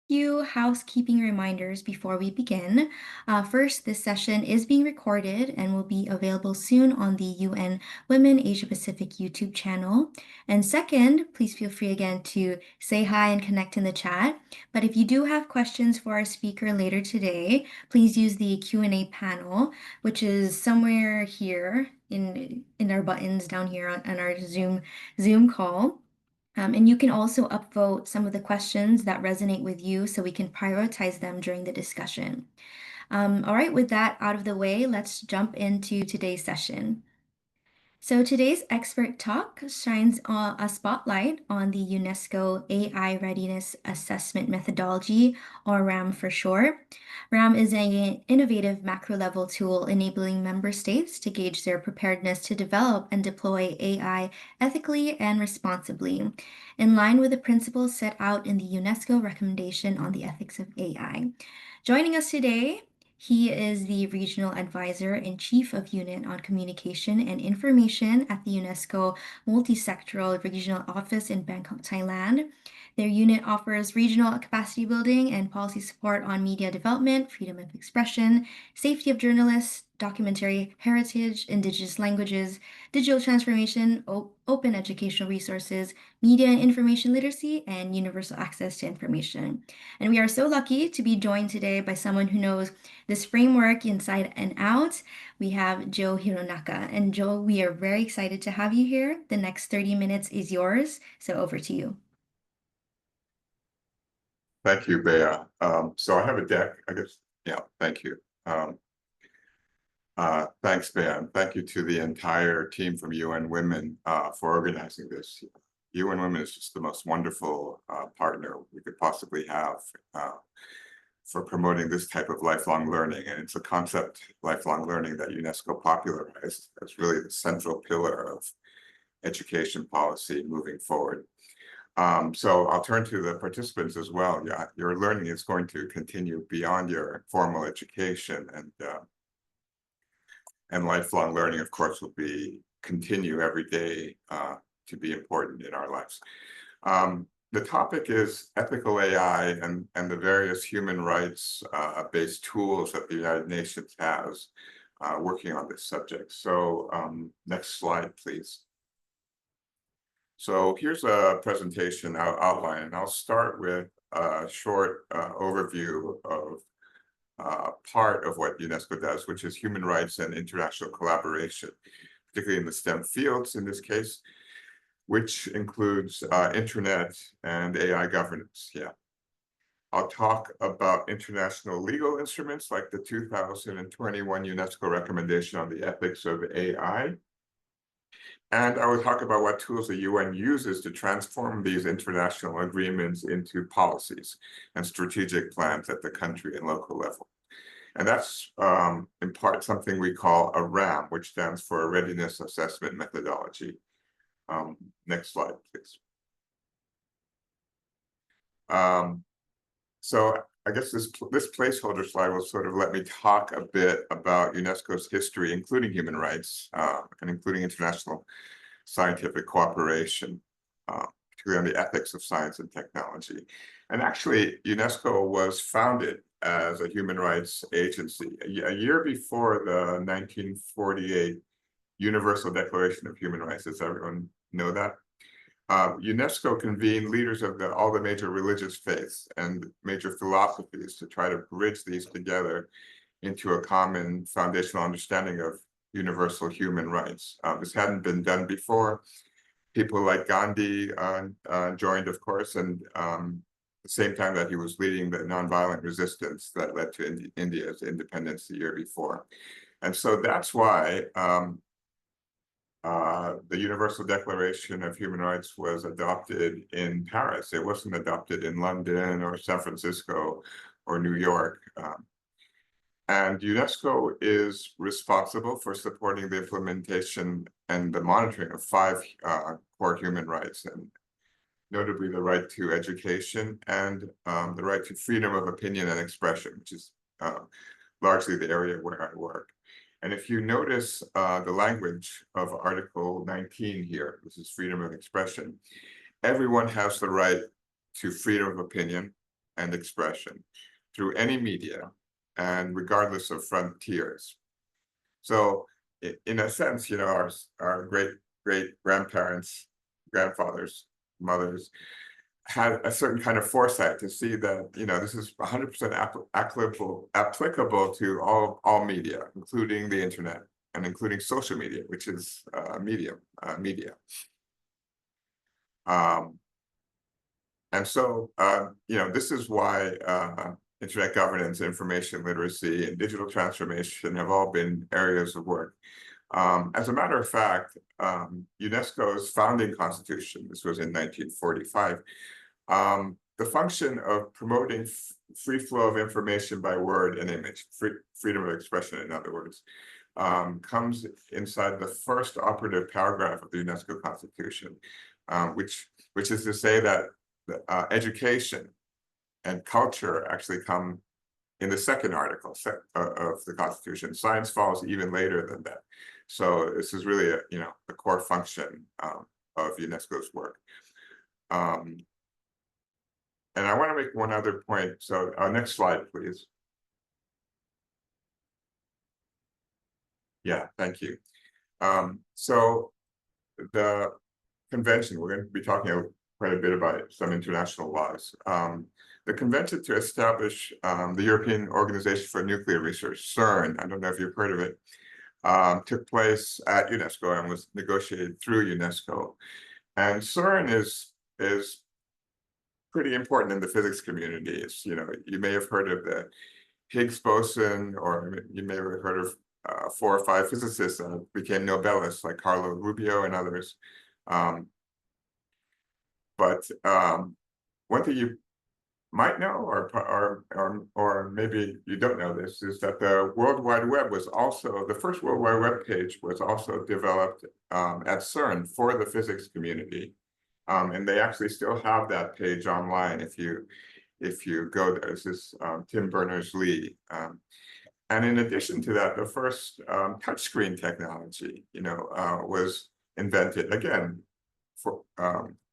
Few housekeeping reminders before we begin. First, this session is being recorded and will be available soon on the UN Women Asia Pacific YouTube channel. And second, please feel free again to say hi and connect in the chat. But if you do have questions for our speaker later today, please use the Q&A panel, which is somewhere here in our buttons down here on our Zoom call. And you can also upvote some of the questions that resonate with you so we can prioritize them during the discussion. All right, with that out of the way, let's jump into today's session. So today's expert talk shines a spotlight on the UNESCO AI Readiness Assessment Methodology, or RAM for short. RAM is an innovative macro-level tool enabling member states to gauge their preparedness to develop and deploy AI ethically and responsibly, in line with the principles set out in the UNESCO Recommendation on the Ethics of AI. Joining us today, he is the Regional Advisor and Chief of Unit on Communication and Information at the UNESCO Multisectoral Regional Office in Bangkok, Thailand. Their unit offers regional capacity building and policy support on media development, freedom of expression, safety of journalists, documentary heritage, indigenous languages, digital transformation, open educational resources, media and information literacy, and universal access to information. And we are so lucky to be joined today by someone who knows this framework inside and out. We have Joe Hironaka. And Joe, we are very excited to have you here. The next 30 minutes is yours. So over to you. Thank you, Bea. So I have a deck, I guess. Yeah, thank you. Thanks, Bea. And thank you to the entire team from UN Women for organizing this. UN Women is just the most wonderful partner we could possibly have for promoting this type of lifelong learning. And it's a concept, lifelong learning, that UNESCO popularized. That's really the central pillar of education policy moving forward. So I'll turn to the participants as well. Yeah, your learning is going to continue beyond your formal education, and lifelong learning, of course, will continue every day to be important in our lives. The topic is ethical AI and the various human rights based tools that the United Nations has working on this subject. So next slide, please. So here's a presentation outline, and I'll start with a short overview of part of what UNESCO does, which is human rights and international collaboration, particularly in the STEM fields in this case, which includes internet and AI governance. Yeah. I'll talk about international legal instruments like the 2021 UNESCO recommendation on the ethics of AI. And I will talk about what tools the UN uses to transform these international agreements into policies and strategic plans at the country and local level. And that's in part something we call a RAM, which stands for a Readiness Assessment Methodology. Next slide, please. So I guess this placeholder slide will sort of let me talk a bit about UNESCO's history, including human rights and including international scientific cooperation, particularly on the ethics of science and technology. And actually, UNESCO was founded as a human rights agency a year before the 1948 Universal Declaration of Human Rights. Does everyone know that? UNESCO convened leaders of all the major religious faiths and major philosophies to try to bridge these together into a common foundational understanding of universal human rights. This hadn't been done before. People like Gandhi joined, of course, and the same time that he was leading the nonviolent resistance that led to India's independence the year before. And so that's why the Universal Declaration of Human Rights was adopted in Paris. It wasn't adopted in London or San Francisco or New York. And UNESCO is responsible for supporting the implementation and the monitoring of 5 core human rights, and notably the right to education and the right to freedom of opinion and expression, which is largely the area where I work. And if you notice the language of Article 19 here, this is freedom of expression, everyone has the right to freedom of opinion, and expression through any media and regardless of frontiers. So in a sense, our great grandparents, grandfathers, mothers had a certain kind of foresight to see that, this is 100% applicable to all media, including the internet and including social media, which is media. And so, this is why internet governance, information literacy, and digital transformation have all been areas of work. As a matter of fact, UNESCO's founding constitution, this was in 1945, the function of promoting free flow of information by word and image, freedom of expression, in other words, comes inside the first operative paragraph of the UNESCO Constitution, which is to say that education and culture actually come in the second article of the Constitution. Science follows even later than that. So this is really the core function of UNESCO's work. And I want to make one other point. So next slide, please. Yeah, thank you. So the convention, we're going to be talking quite a bit about some international laws. The convention to establish the European Organization for Nuclear Research, CERN, I don't know if you've heard of it, took place at UNESCO and was negotiated through UNESCO. And CERN is pretty important in the physics community. It's, you may have heard of the Higgs boson, or you may have heard of 4 or 5 physicists that became Nobelists, like Carlo Rubio and others. But one thing you might know, or maybe you don't know this, is that the World Wide Web was also, the first World Wide Web page was also developed at CERN for the physics community. And they actually still have that page online if you go there. This is Tim Berners-Lee. And in addition to that, the first touchscreen technology, was invented again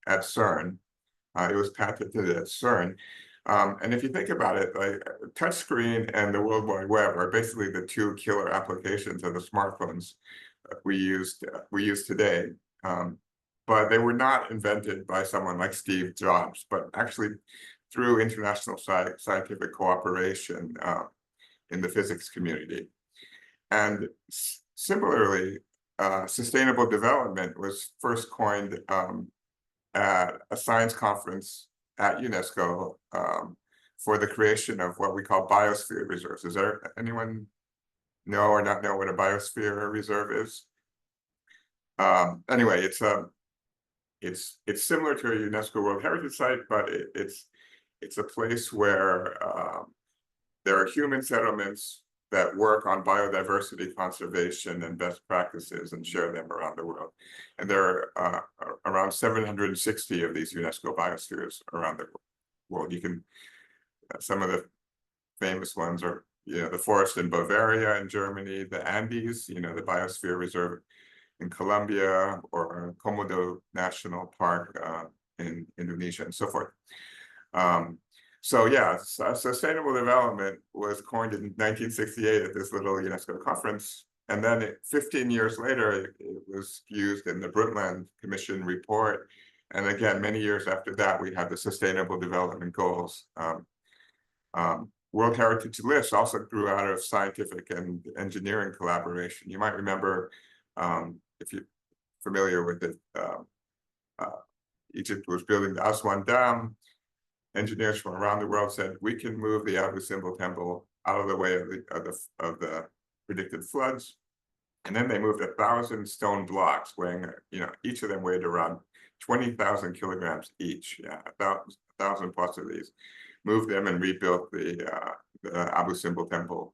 at CERN. It was patented at CERN. And if you think about it, like touchscreen and the World Wide Web are basically the 2 killer applications of the smartphones we use today. But they were not invented by someone like Steve Jobs, but actually through international scientific cooperation in the physics community. And similarly, sustainable development was first coined at a science conference at UNESCO for the creation of what we call biosphere reserves. Is there anyone know or not know what a biosphere reserve is? Anyway, it's similar to a UNESCO World Heritage Site, but it's a place where there are human settlements that work on biodiversity conservation and best practices and share them around the world. And there are around 760 of these UNESCO biospheres around the world. You can, some of the famous ones are, the forest in Bavaria in Germany, the Andes, the Biosphere Reserve in Colombia, or Komodo National Park in Indonesia, and so forth. So yeah, sustainable development was coined in 1968 at this little UNESCO conference. And then 15 years later, it was used in the Brundtland Commission report. And again, many years after that, we had the Sustainable Development Goals. World Heritage lists also grew out of scientific and engineering collaboration. You might remember, if you're familiar with it, Egypt was building the Aswan Dam. Engineers from around the world said, we can move the Abu Simbel temple out of the way of the predicted floods. And then they moved 1,000 stone blocks weighing, each of them weighed around 20,000 kilograms each. Yeah, 1,000 plus of these. Moved them and rebuilt the Abu Simbel temple.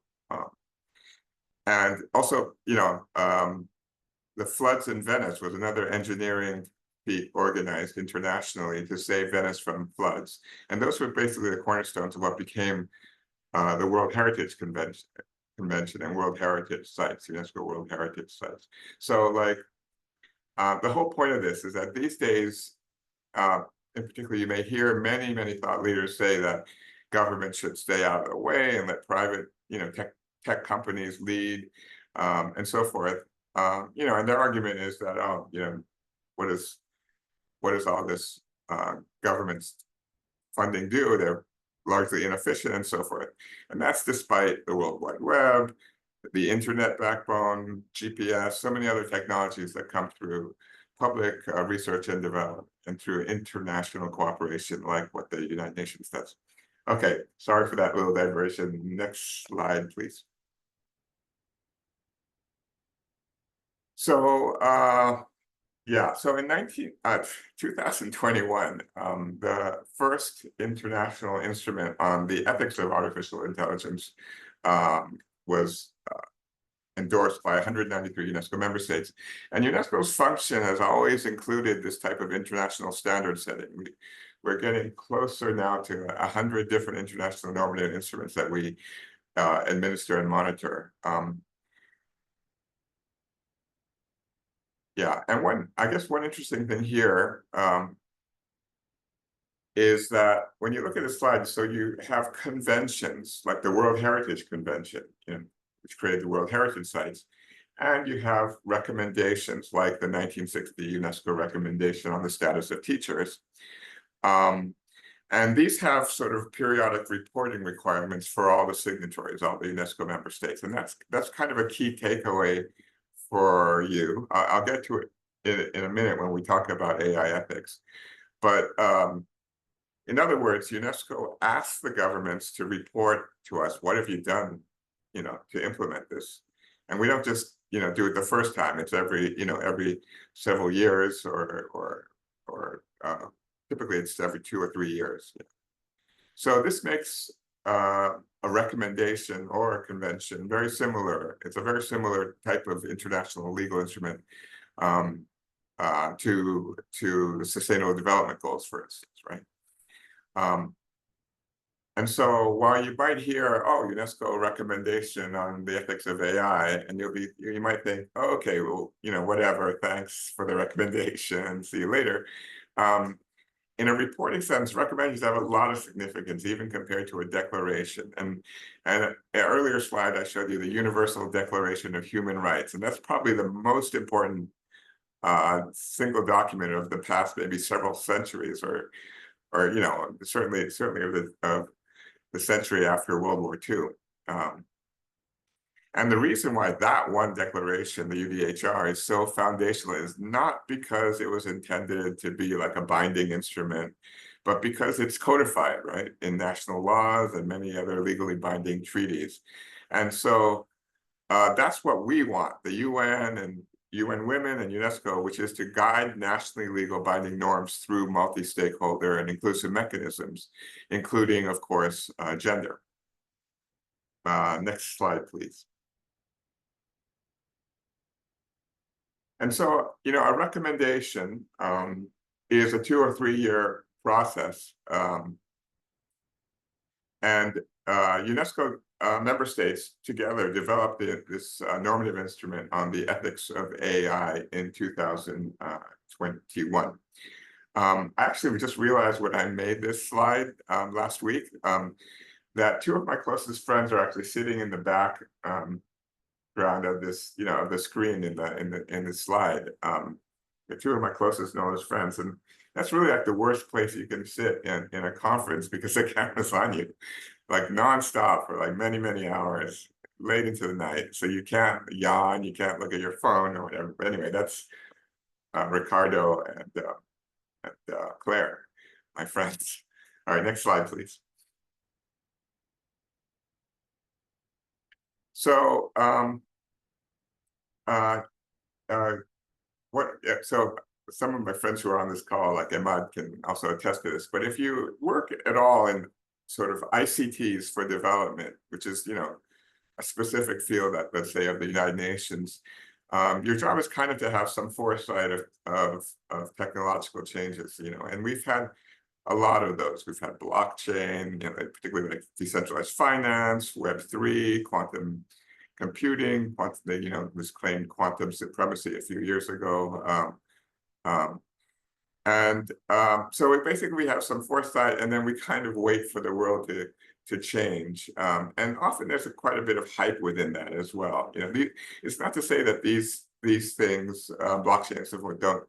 And also, the floods in Venice was another engineering feat organized internationally to save Venice from floods. And those were basically the cornerstones of what became the World Heritage Convention and World Heritage Sites, UNESCO World Heritage Sites. So the whole point of this is that these days, in particular, you may hear many thought leaders say that government should stay out of the way and let private, tech companies lead, and so forth. And their argument is that, what is all this government funding do? They're largely inefficient and so forth. And that's despite the World Wide Web, the internet backbone, GPS, so many other technologies that come through public research and development and through international cooperation like what the United Nations does. Okay, sorry for that little diversion. Next slide, please. So, so in 2021, the first international instrument on the ethics of artificial intelligence was endorsed by 193 UNESCO member states. And UNESCO's function has always included this type of international standard setting. We're getting closer now to 100 different international normative instruments that we administer and monitor. And one interesting thing here is that when you look at the slide, so you have conventions like the World Heritage Convention, which created the World Heritage Sites, and you have recommendations like the 1960 UNESCO recommendation on the status of teachers. And these have sort of periodic reporting requirements for all the signatories, all the UNESCO member states. And that's kind of a key takeaway for you. I'll get to it in a minute when we talk about AI ethics. But in other words, UNESCO asks the governments to report to us, what have you done, to implement this? And we don't just, do it the first time. It's every several years or typically it's every 2 or 3 years. So this makes a recommendation or a convention very similar. It's a very similar type of international legal instrument to the Sustainable Development Goals, for instance, right? And so while you might hear, UNESCO recommendation on the ethics of AI, and you might think, oh, okay, well, whatever, thanks for the recommendation, see you later. In a reporting sense, recommendations have a lot of significance, even compared to a declaration. And an earlier slide, I showed you the Universal Declaration of Human Rights, and that's probably the most important single document of the past, maybe several centuries, or certainly of the century after World War II. And the reason why that one declaration, the UDHR, is so foundational is not because it was intended to be like a binding instrument, but because it's codified, right, in national laws and many other legally binding treaties. And so that's what we want, the UN and UN Women and UNESCO, which is to guide nationally legal binding norms through multi-stakeholder and inclusive mechanisms, including, of course, gender. Next slide, please. And so, a recommendation is a 2 or 3 year process. And UNESCO member states together developed this normative instrument on the ethics of AI in 2021. I actually just realized when I made this slide last week, that 2 of my closest friends are actually sitting in the back of this, of the screen in the slide. The 2 of my closest knowledge friends, and that's really like the worst place you can sit in a conference, because the camera's on you, like nonstop for like many hours, late into the night. So you can't yawn, you can't look at your phone or whatever. But anyway, that's Ricardo and Claire, my friends. All right, next slide, please. So so some of my friends who are on this call, like Emad, can also attest to this. But if you work at all in sort of ICTs for development, which is a specific field that, let's say, of the United Nations, your job is kind of to have some foresight of technological changes, and we've had a lot of those. We've had blockchain, particularly like decentralized finance, Web3, quantum computing, was claimed quantum supremacy a few years ago. And so basically we have some foresight, and then we kind of wait for the world to change. And often there's quite a bit of hype within that as well. It's not to say that these things, blockchain and so forth, don't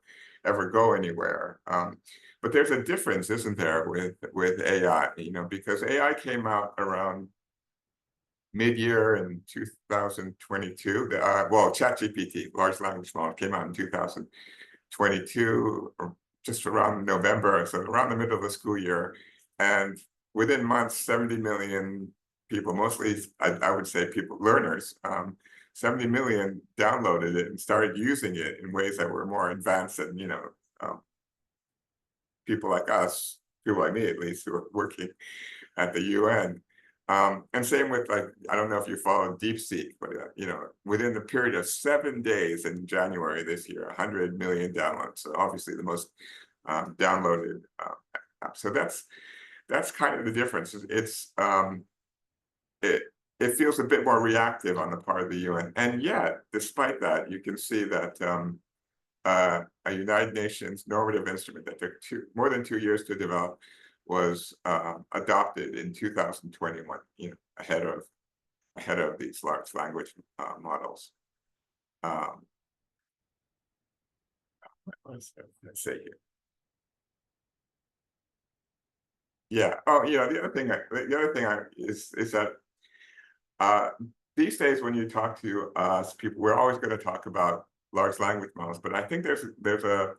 ever go anywhere. But there's a difference, isn't there, with AI? Because AI came out around mid-year in 2022. Well, ChatGPT, large language model, came out in 2022, or just around November, so around the middle of the school year. And within months, 70 million people, mostly I would say learners, 70 million downloaded it and started using it in ways that were more advanced than, people like us, people like me at least, who are working at the UN. And same with, like, I don't know if you follow DeepSeek, but within the period of 7 days in January this year, 100 million downloads. So obviously the most downloaded app. So that's kind of the difference. It feels a bit more reactive on the part of the UN, and yet, despite that, you can see that a United Nations normative instrument that took more than 2 years to develop was adopted in 2021, ahead of these large language models. Let's say here. Yeah. Oh, the other thing is that these days when you talk to us people, we're always going to talk about large language models, but I think there's a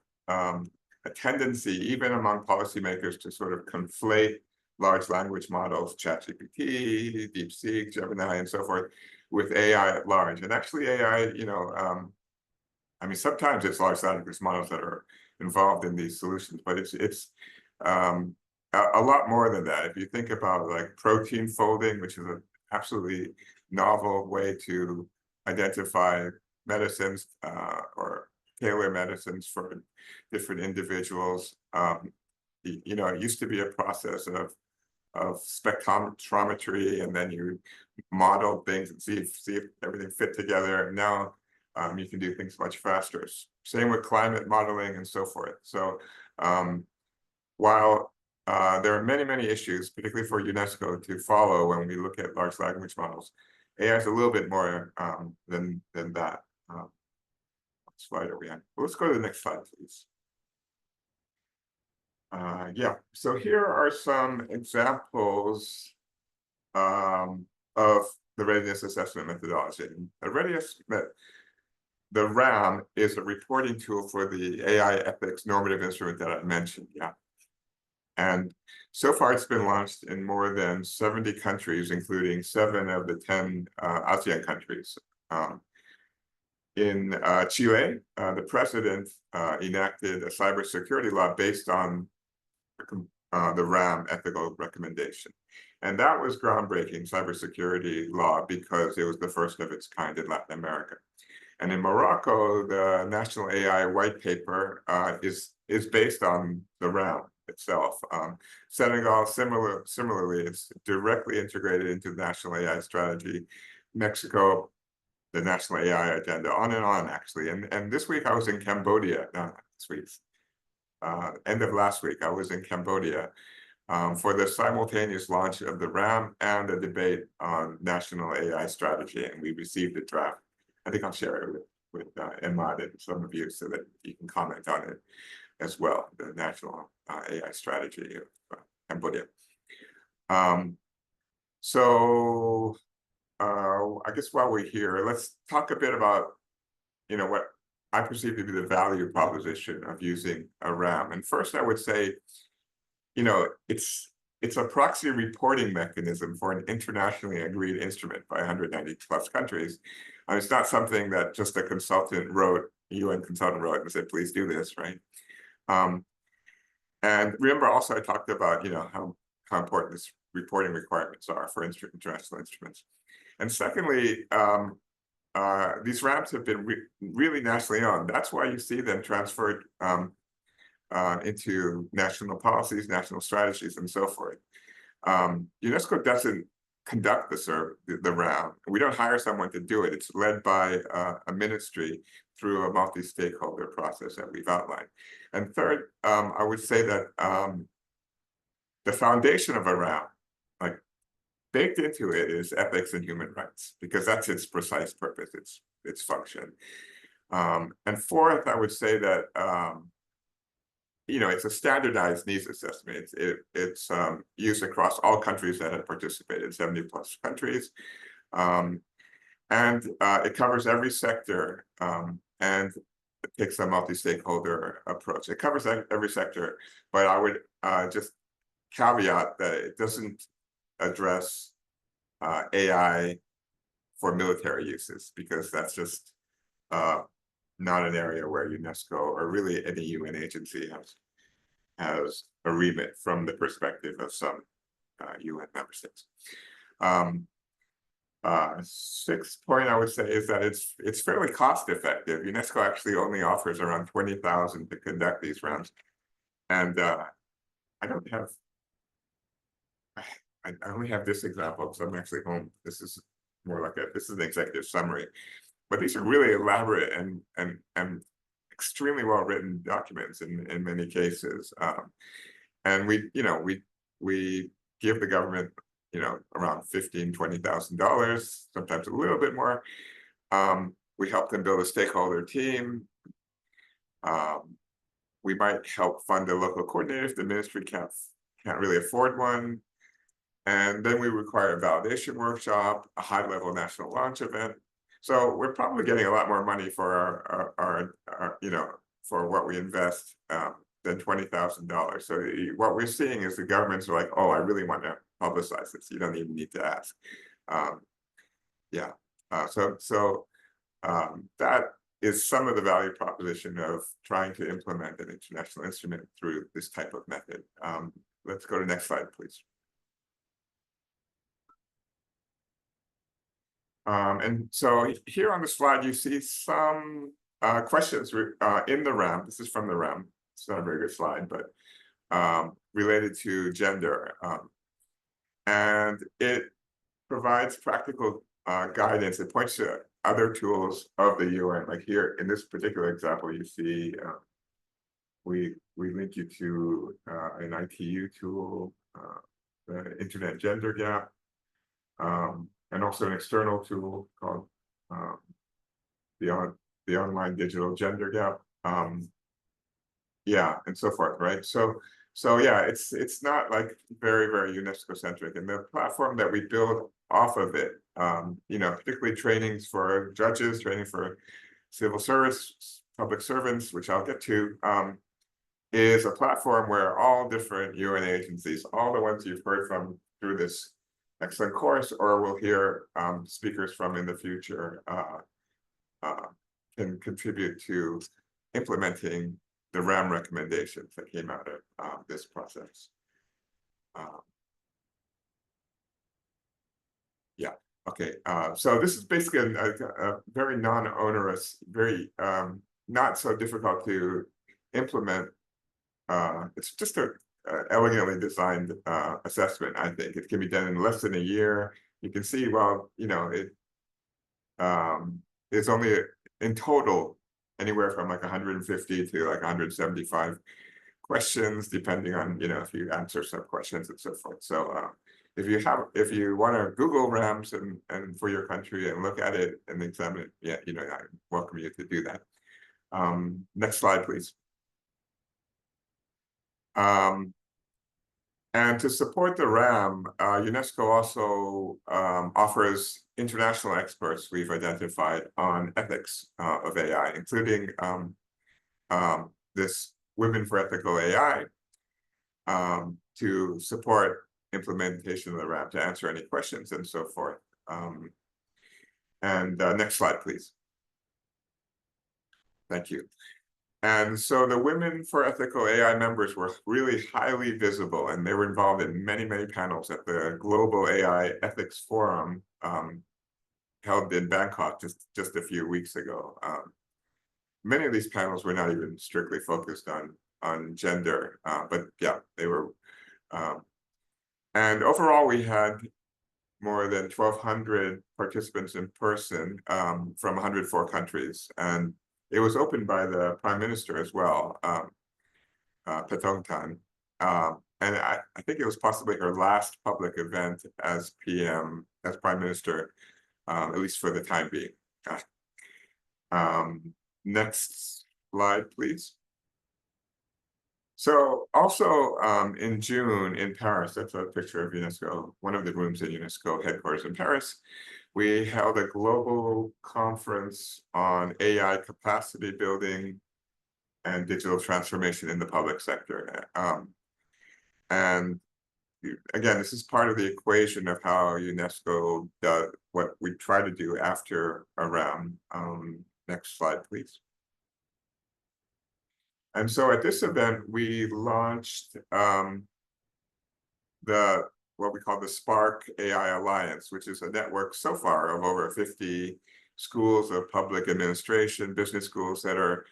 tendency, even among policymakers, to sort of conflate large language models, ChatGPT, DeepSeek, Gemini, and so forth, with AI at large. And actually, AI, I mean, sometimes it's large language models that are involved in these solutions, but it's a lot more than that. If you think about like protein folding, which is an absolutely novel way to identify medicines or tailor medicines for different individuals. It used to be a process of spectrometry, and then you model things and see if everything fit together. And now you can do things much faster. Same with climate modeling and so forth. So while there are many issues, particularly for UNESCO, to follow when we look at large language models, AI is a little bit more than that. What slide are we on? Let's go to the next slide, please. Yeah, so here are some examples of the readiness assessment methodology. The RAM is a reporting tool for the AI ethics normative instrument that I mentioned. Yeah. And so far, it's been launched in more than 70 countries, including 7 of the 10 ASEAN countries. In Chile, the president enacted a cybersecurity law based on the RAM ethical recommendation. And that was groundbreaking cybersecurity law because it was the first of its kind in Latin America. And in Morocco, the National AI White Paper is based on the RAM itself. Senegal, similarly, it's directly integrated into the National AI Strategy. Mexico, the National AI Agenda, on and on, actually. And this week I was in Cambodia, end of last week, I was in Cambodia for the simultaneous launch of the RAM and the debate on National AI Strategy, and we received a draft. I think I'll share it with Emad and some of you so that you can comment on it as well, the National AI Strategy of Cambodia. So I guess while we're here, let's talk a bit about, what I perceive to be the value proposition of using a RAM. And first, I would say, it's a proxy reporting mechanism for an internationally agreed instrument by 190 plus countries. It's not something that just a consultant wrote, a UN consultant wrote and said, please do this, right? And remember also I talked about, how important this reporting requirements are for international instruments. And secondly, these RAMs have been really nationally owned. That's why you see them transferred into national policies, national strategies, and so forth. UNESCO doesn't conduct the round. We don't hire someone to do it. It's led by a ministry through a multi-stakeholder process that we've outlined. And third, I would say that the foundation of a round, like baked into it, is ethics and human rights, because that's its precise purpose, its function. And fourth, I would say that it's a standardized needs assessment. It's used across all countries that have participated, 70+ countries. And it covers every sector, and it takes a multi-stakeholder approach. It covers every sector, but I would just caveat that it doesn't address AI for military uses, because that's just not an area where UNESCO or really any UN agency has a remit from the perspective of some UN member states. Sixth point I would say is that it's fairly cost effective. UNESCO actually only offers around 20,000 to conduct these rounds, and I only have this example, so I'm actually home. This is an executive summary, but these are really elaborate and extremely well written documents in many cases. And we give the government around $15,000-$20,000, sometimes a little bit more. We help them build a stakeholder team. We might help fund a local coordinator if the ministry can't really afford one. And then we require a validation workshop, a high-level national launch event. So we're probably getting a lot more money for our for what we invest than $20,000. So what we're seeing is the governments are like, oh, I really want to publicize this. You don't even need to ask. That is some of the value proposition of trying to implement an international instrument through this type of method. Let's go to the next slide, please. And so here on the slide, you see some questions in the round. This is from the round. It's not a very good slide, but related to gender. And it provides practical guidance. It points to other tools of the UN. Like here in this particular example, you see we link you to an ITU tool, the Internet Gender Gap, and also an external tool called the Online Digital Gender Gap. And so forth, right? So yeah, it's not like very, very UNESCO centric, and the platform that we build off of it, particularly trainings for judges, training for civil service, public servants, which I'll get to, is a platform where all different UN agencies, all the ones you've heard from through this excellent course, or we'll hear speakers from in the future, can contribute to implementing the RAM recommendations that came out of this process. Okay. So this is basically a very non-onerous, very not so difficult to implement. It's just a elegantly designed assessment. I think it can be done in less than a year. You can see, well, it's only in total anywhere from like 150 to like 175 questions, depending on if you answer some questions and so forth. So if you want to Google RAMs and for your country and look at it and examine it, I welcome you to do that. Next slide, please. And to support the RAM, UNESCO also offers international experts we've identified on ethics of AI, including this Women for Ethical AI, to support implementation of the RAM, to answer any questions and so forth. Next slide, please. Thank you. And so the Women for Ethical AI members were really highly visible, and they were involved in many, many panels at the Global AI Ethics Forum held in Bangkok just a few weeks ago. Many of these panels were not even strictly focused on gender, but yeah, they were. And overall, we had more than 1,200 participants in person from 104 countries. And it was opened by the Prime Minister as well, Paetongtarn. And I think it was possibly her last public event as PM, as Prime Minister, at least for the time being. Next slide, please. So also in June in Paris, that's a picture of UNESCO, one of the rooms at UNESCO headquarters in Paris, we held a global conference on AI capacity building and digital transformation in the public sector. And again, this is part of the equation of how UNESCO does what we try to do after a round. Next slide, please. And so at this event, we launched what we call the Spark AI Alliance, which is a network so far of over 50 schools of public administration, business schools that are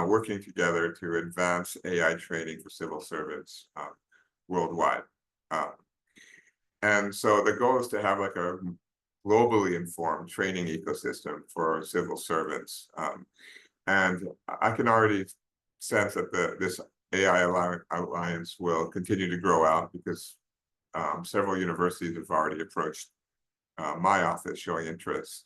working together to advance AI training for civil servants worldwide. And so the goal is to have like a globally informed training ecosystem for civil servants. And I can already sense that this AI Alliance will continue to grow out because several universities have already approached my office showing interest.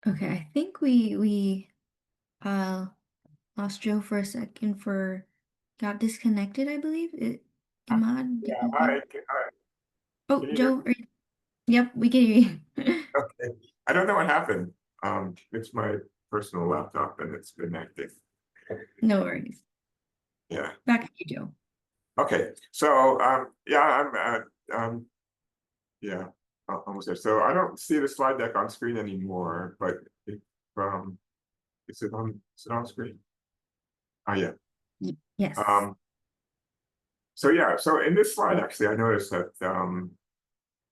Okay, I think we lost Joe for a second got disconnected, I believe. Imad, did Yeah, you hear? hi, Oh, can you hear Joe, yep, we can hear you. me? Okay. I don't know what happened. It's my personal laptop and it's been active. No worries. Yeah. Back to you, Joe. Okay. So yeah, yeah, almost there. So I don't see the slide deck on screen anymore, but if, is it on screen? Oh yeah. Yes. So yeah, so in this slide, actually, I noticed that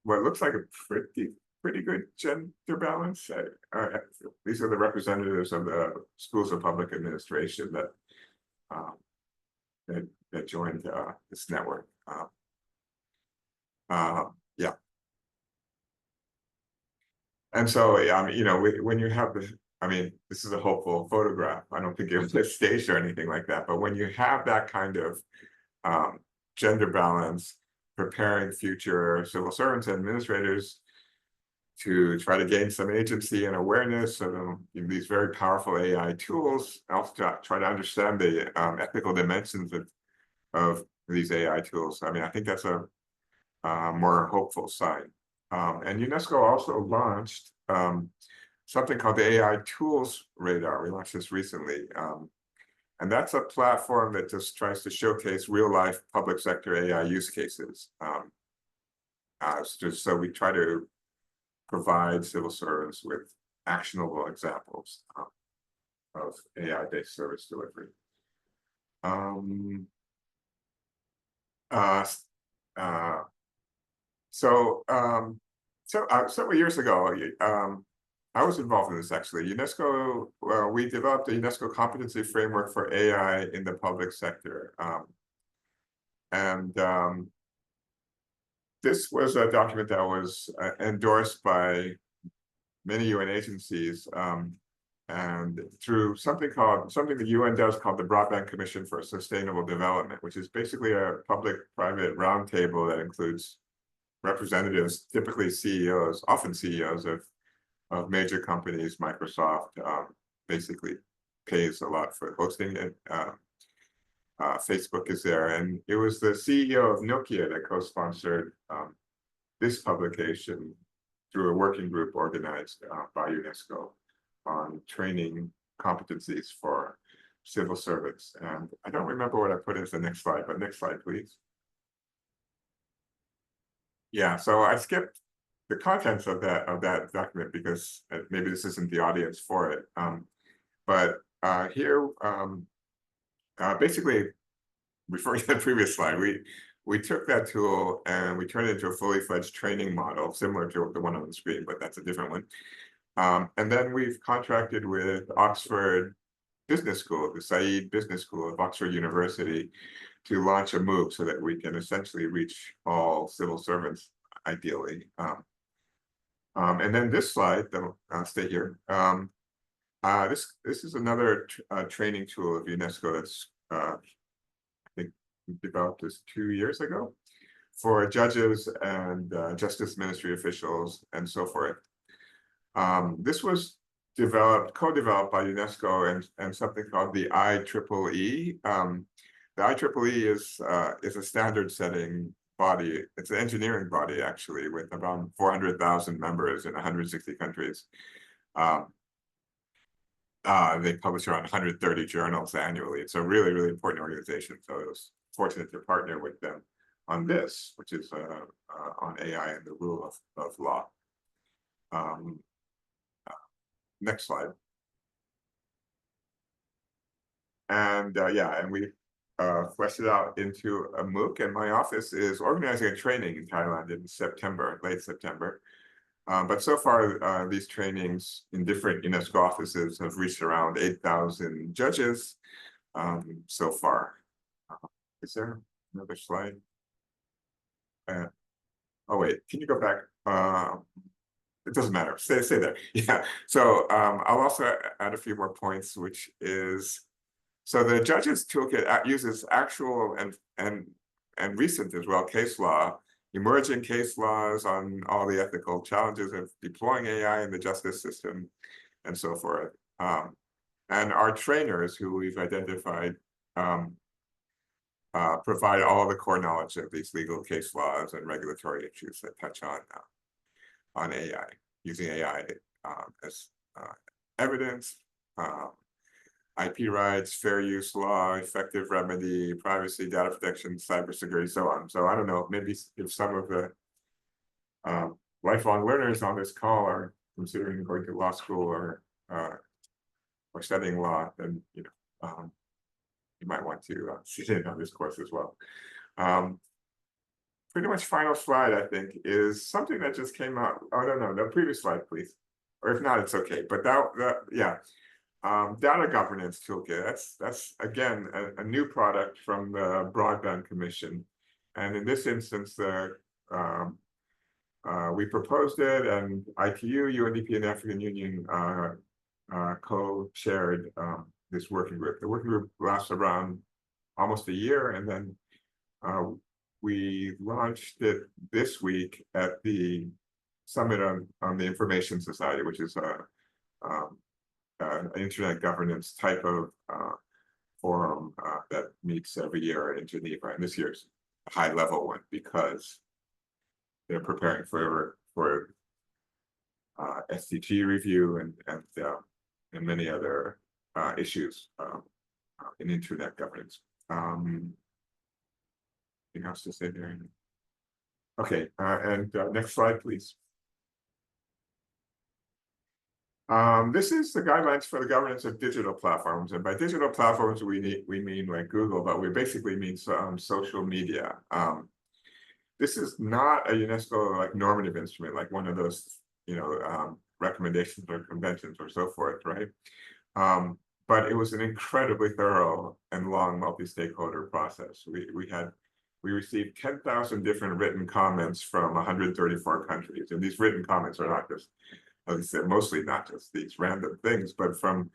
what looks like a pretty good gender balance. These are the representatives of the schools of public administration that that joined this network. Yeah, and so you know, when you have the, I mean, this is a hopeful photograph. I don't think it was staged or anything like that, but when you have that kind of gender balance, preparing future civil servants and administrators to try to gain some agency and awareness of these very powerful AI tools, also to try to understand the ethical dimensions of these AI tools. I mean, I think that's a more hopeful sign. And UNESCO also launched something called the AI Tools Radar. We launched this recently. And that's a platform that just tries to showcase real life public sector AI use cases. So we try to provide civil servants with actionable examples of AI-based service delivery. Several years ago, I was involved in this actually. UNESCO, we developed a UNESCO competency framework for AI in the public sector. This was a document that was endorsed by many UN agencies and through something the UN does called the Broadband Commission for Sustainable Development, which is basically a public-private roundtable that includes representatives, typically CEOs, often CEOs of major companies. Microsoft basically pays a lot for hosting it. Facebook is there, and it was the CEO of Nokia that co-sponsored this publication through a working group organized by UNESCO on training competencies for civil servants. And I don't remember what I put as the next slide, but next slide, please. Yeah, so I skipped the contents of that document because maybe this isn't the audience for it. But here, basically, referring to the previous slide, we took that tool and we turned it into a fully fledged training model, similar to the one on the screen, but that's a different one. And then we've contracted with Oxford Business School, the Said Business School of Oxford University, to launch a MOOC so that we can essentially reach all civil servants, ideally. And then this slide, that'll stay here. This is another training tool of UNESCO that's I think we developed this 2 years ago for judges and justice ministry officials and so forth. This was co-developed by UNESCO and something called the IEEE. The IEEE is a standard-setting body. It's an engineering body, actually, with around 400,000 members in 160 countries. They publish around 130 journals annually. It's a really, really important organization. So I was fortunate to partner with them on this, which is on AI and the rule of law. Next slide. And yeah, and we fleshed it out into a MOOC, and my office is organizing a training in Thailand in September, late September. But so far, these trainings in different UNESCO offices have reached around 8,000 judges so far. Is there another slide? Oh, wait, can you go back? It doesn't matter, stay there. Yeah, so I'll also add a few more points, which is, so the Judges Toolkit uses actual and recent as well case law, emerging case laws on all the ethical challenges of deploying AI in the justice system and so forth. And our trainers, who we've identified, provide all the core knowledge of these legal case laws and regulatory issues that touch on AI, using AI as evidence, IP rights, fair use law, effective remedy, privacy, data protection, cybersecurity, so on. So I don't know, maybe if some of the lifelong learners on this call are considering going to law school or studying law, then you might want to sit in on this course as well. Pretty much final slide, I think, is something that just came out. Oh, no, the previous slide, please. Or if not, it's okay. But yeah. Data governance toolkit, that's again a new product from the Broadband Commission, and in this instance we proposed it, and ITU, UNDP, and African Union co-chaired this working group. The working group lasts around almost a year, and then we launched it this week at the Summit on the Information Society, which is an internet governance type of forum that meets every year in Geneva, and this year's a high-level one because they're preparing for SDG review and many other issues in internet governance. Anything else to say there? Okay, and next slide, please. This is the guidelines for the governance of digital platforms, and by digital platforms we mean like Google, but we basically mean social media. This is not a UNESCO like normative instrument, like one of those recommendations or conventions or so forth, right? But it was an incredibly thorough and long multi-stakeholder process. We received 10,000 different written comments from 134 countries, and these written comments are not just, as I said, mostly not just these random things, but from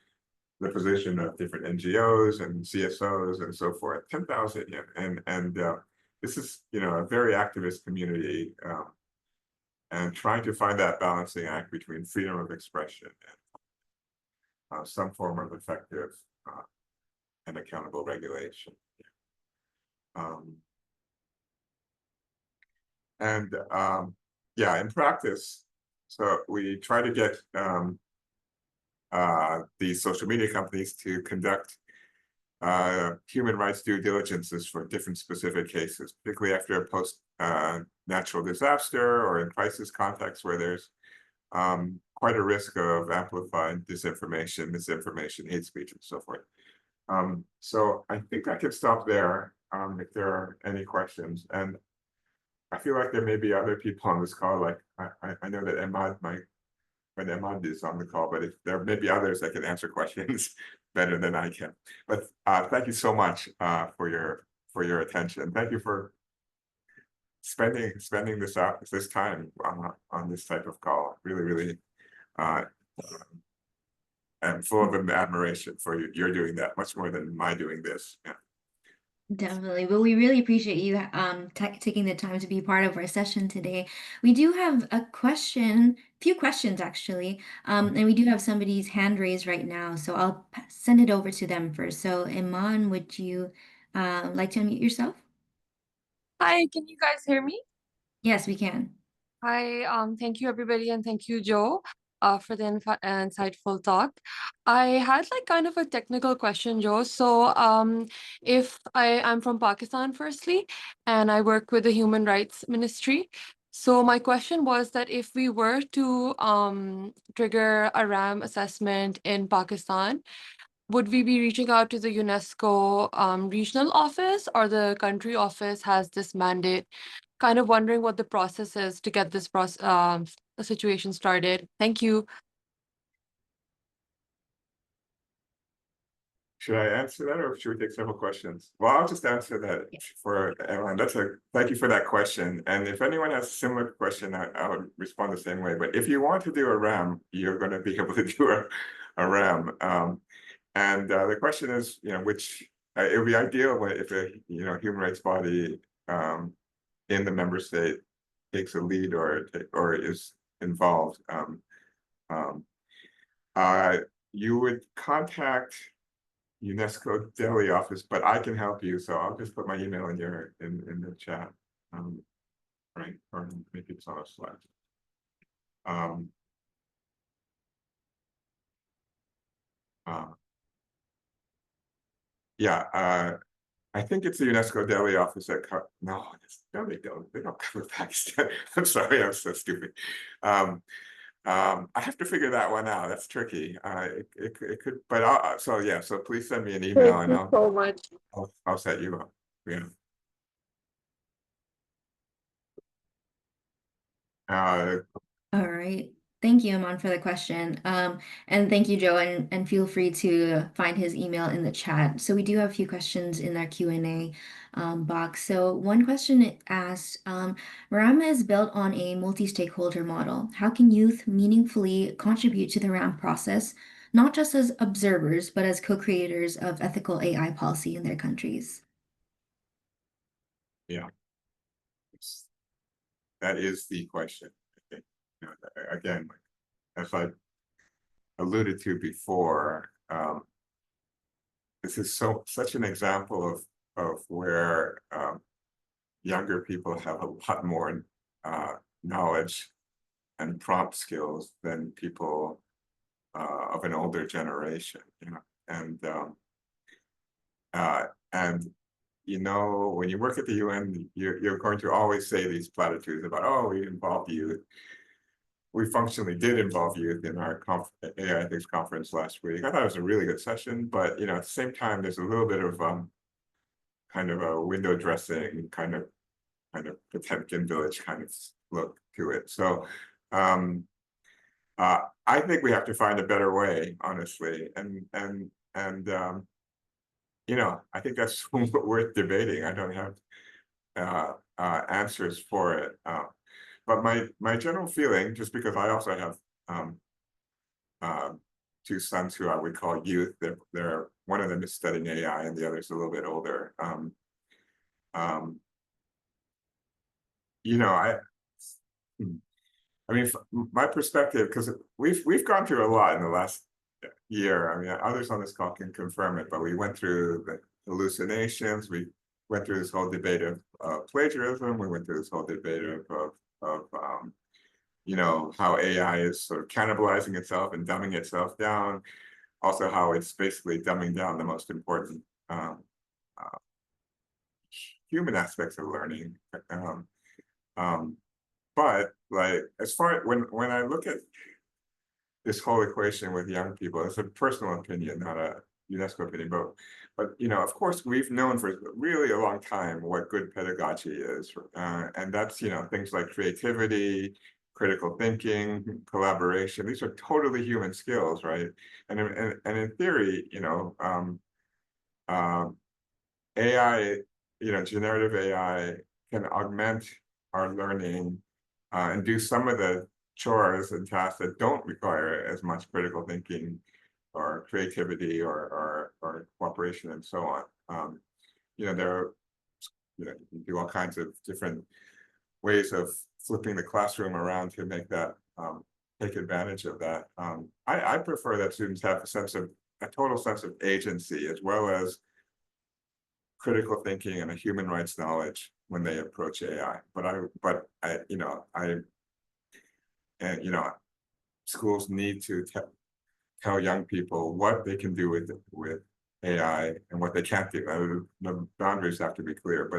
the position of different NGOs and CSOs and so forth. 10,000, yeah. And this is a very activist community, and trying to find that balancing act between freedom of expression and some form of effective and accountable regulation. And yeah, in practice, so we try to get these social media companies to conduct human rights due diligences for different specific cases, particularly after a post natural disaster or in crisis contexts where there's quite a risk of amplifying disinformation, misinformation, hate speech, and so forth. So I think I can stop there if there are any questions. And I feel like there may be other people on this call, like I know that Emad, my friend Emad is on the call, but if there may be others that can answer questions better than I can. But thank you so much for your attention. Thank you for spending this time on this type of call. Really, really uh, am full of admiration for you. You're doing that much more than my doing this. Yeah. Definitely. Well, we really appreciate you taking the time to be part of our session today. We do have few questions actually, and we do have somebody's hand raised right now, so I'll send it over to them first. So, Iman, would you like to unmute yourself? Hi, can you guys hear me? Yes, we can. Hi, thank you everybody, and thank you, Joe, for the insightful talk. I had like kind of a technical question, Joe. So, if I'm from Pakistan, firstly, and I work with the Human Rights Ministry. So my question was that if we were to trigger a RAM assessment in Pakistan, would we be reaching out to the UNESCO regional office, or the country office has this mandate? Kind of wondering what the process is to get this situation started. Thank you. Should I answer that, or should we take several questions? Well, I'll just answer that for everyone. Thank you for that question. And if anyone has a similar question, I would respond the same way. But if you want to do a RAM, you're going to be able to do a RAM. And the question is, which it would be ideal if a human rights body in the member state takes a lead or is involved. You would contact UNESCO Delhi office, but I can help you, so I'll just put my email in the chat, right? Or maybe it's on a slide. Yeah, I think it's the UNESCO Delhi office no, they don't cover Pakistan. I'm sorry, I'm so stupid. I have to figure that one out. That's tricky. It could, but so yeah. So please send me an email, Thank and you so much. I'll set you up. Yeah. All right. Thank you, Aman, for the question. And thank you, Joe, and feel free to find his email in the chat. So we do have a few questions in our Q&A box. So one question it asked, RAM is built on a multi-stakeholder model. How can youth meaningfully contribute to the RAM process, not just as observers, but as co-creators of ethical AI policy in their countries? Yeah, that is the question. I think, again, as I alluded to before, this is such an example of where younger people have a lot more knowledge and prompt skills than people of an older generation, and when you work at the UN, you're going to always say these platitudes about, oh, we involved youth. We functionally did involve youth in our AI ethics conference last week. I thought it was a really good session, but at the same time, there's a little bit of kind of a window dressing, kind of Potemkin village kind of look to it. So I think we have to find a better way, honestly, and I think that's worth debating. I don't have answers for it, but my general feeling, just because I also have two sons who I would call youth. They're one of them is studying AI, and the other's a little bit older. I mean, my perspective, because we've gone through a lot in the last year. I mean, others on this call can confirm it, but we went through the hallucinations. We went through this whole debate of plagiarism. We went through this whole debate of you know, how AI is sort of cannibalizing itself and dumbing itself down. Also, how it's basically dumbing down the most important uh, human aspects of learning. Um, but like, as far when I look at this whole equation with young people, it's a personal opinion, not a UNESCO opinion, but you know, of course, we've known for really a long time what good pedagogy is, and that's, you know, things like creativity, critical thinking, collaboration. These are totally human skills, right? And in theory, you know, AI, you know, generative AI can augment our learning and do some of the chores and tasks that don't require as much critical thinking or creativity or cooperation and so on. You know, there are, you know, you can do all kinds of different ways of flipping the classroom around to make that take advantage of that. I prefer that students have a total sense of agency, as well as critical thinking and a human rights knowledge when they approach AI. But I, you know, and you know, schools need to tell young people what they can do with AI and what they can't do. The boundaries have to be clear,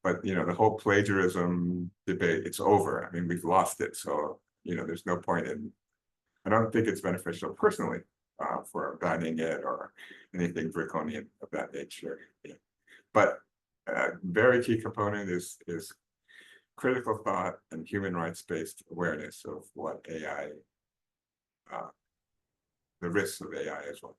but you know, the whole plagiarism debate, it's over. I mean, we've lost it. So, you know, there's no point in, I don't think it's beneficial personally for banning it or anything draconian of that nature. Yeah. But a very key component is critical thought and human rights-based awareness of what AI, the risks of AI as well.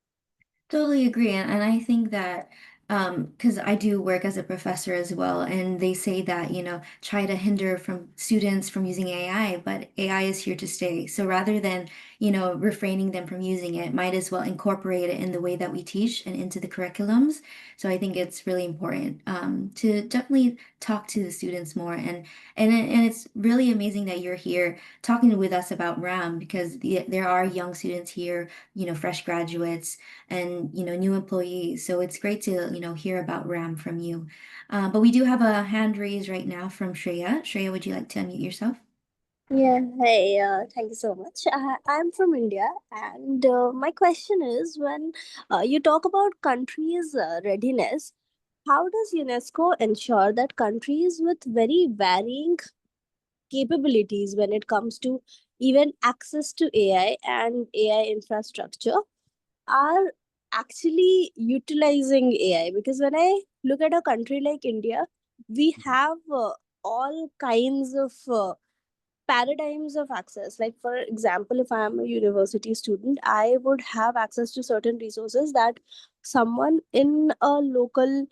Totally agree. And I think that because I do work as a professor as well, and they say that, you know, try to hinder from students from using AI, but AI is here to stay. So rather than, you know, refraining them from using it, might as well incorporate it in the way that we teach and into the curriculums. So I think it's really important to definitely talk to the students more. And it's really amazing that you're here talking with us about RAM, because there are young students here, you know, fresh graduates and, you know, new employees. So it's great to, you know, hear about RAM from you. But we do have a hand raised right now from Shreya. Shreya, would you like to unmute yourself? Yeah, hey, thank you so much. I'm from India, and my question is, when you talk about countries' readiness, how does UNESCO ensure that countries with very varying capabilities when it comes to even access to AI and AI infrastructure are actually utilizing AI? Because when I look at a country like India, we have all kinds of paradigms of access. Like, for example, if I am a university student, I would have access to certain resources that someone in a local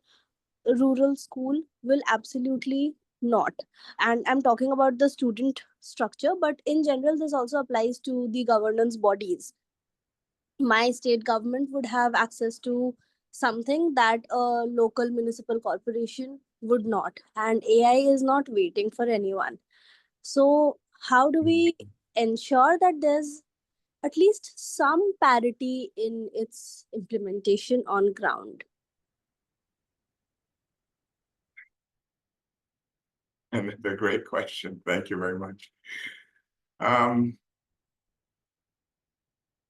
rural school will absolutely not. And I'm talking about the student structure, but in general, this also applies to the governance bodies. My state government would have access to something that a local municipal corporation would not, and AI is not waiting for anyone. So, how do we ensure that there's at least some parity in its implementation on ground? And a great question. Thank you very much.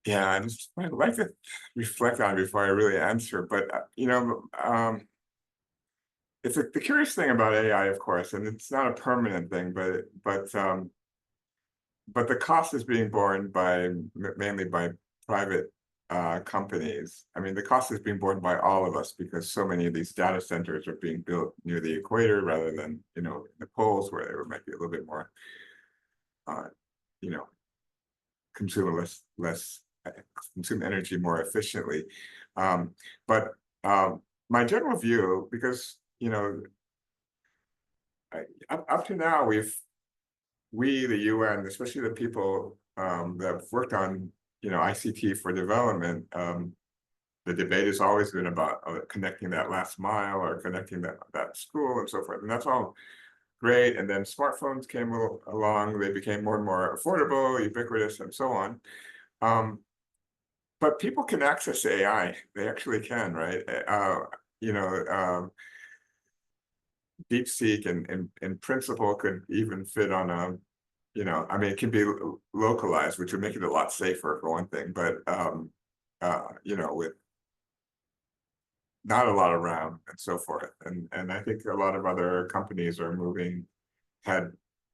Yeah, I'd like to reflect on it before I really answer, but you know, the curious thing about AI, of course, and it's not a permanent thing, but the cost is being borne by mainly by private companies. I mean, the cost is being borne by all of us, because so many of these data centers are being built near the equator rather than, you know, in the poles, where they might be a little bit more, you know, consume less consume energy more efficiently. But my general view, because, you know, up to now, we, the UN, especially the people that have worked on, you know, ICT for development, the debate has always been about connecting that last mile or connecting that school and so forth. And that's all great. And then smartphones came along, they became more and more affordable, ubiquitous, and so on. But people can access AI. They actually can, right? You know, DeepSeek in principle could even fit on a, I mean, it can be localized, which would make it a lot safer for one thing, but with not a lot of RAM and so forth. And I think a lot of other companies are had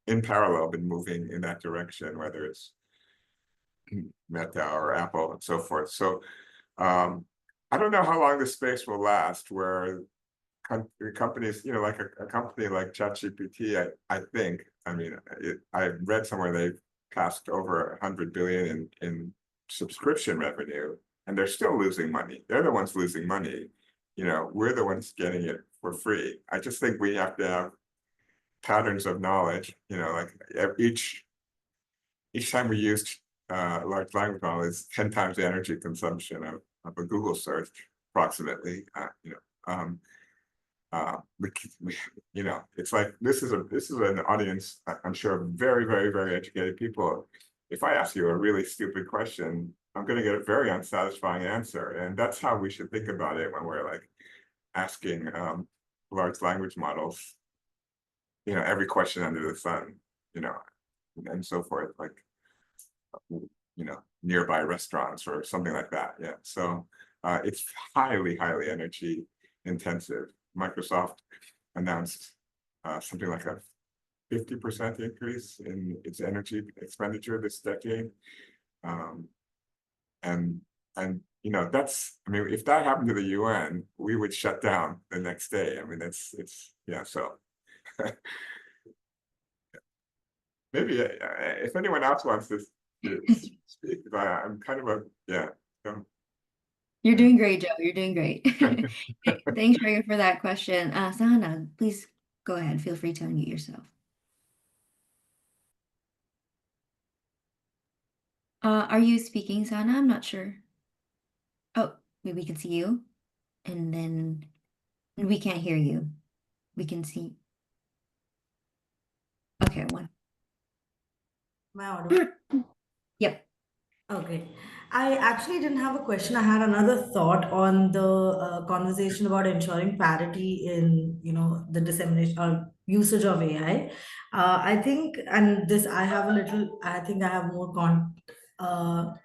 in parallel been moving in that direction, whether it's Meta or Apple and so forth. So I don't know how long this space will last, where companies, like a company like ChatGPT, I think, I mean, I read somewhere they've passed over 100 billion in subscription revenue, and they're still losing money. They're the ones losing money. We're the ones getting it for free. I just think we have to have patterns of knowledge, like each time we use large language model is 10 times the energy consumption of a Google search, approximately. It's like this is an audience, I'm sure, of very, very, very educated people. If I ask you a really stupid question, I'm going to get a very unsatisfying answer, and that's how we should think about it when we're like asking large language models, every question under the sun, and so forth, like nearby restaurants or something like that. Yeah, so it's highly, highly energy intensive. Microsoft announced something like a 50% increase in its energy expenditure this decade. And that's, I mean, if that happened to the UN, we would shut down the next day. I mean, it's yeah, so maybe if anyone else wants to speak, I'm kind of You're doing great, Joe. You're doing great. Thanks, Shreya, for that question. Sahana, please go ahead. Feel free to unmute yourself. Are you speaking, Sahana? I'm not sure. Oh, maybe we can see you. And then we can't hear you. We can see. Okay, one. Am I audible? Yep. Okay. I actually didn't have a question. I had another thought on the conversation about ensuring parity in, the dissemination or usage of AI. I think, and this, I think I have more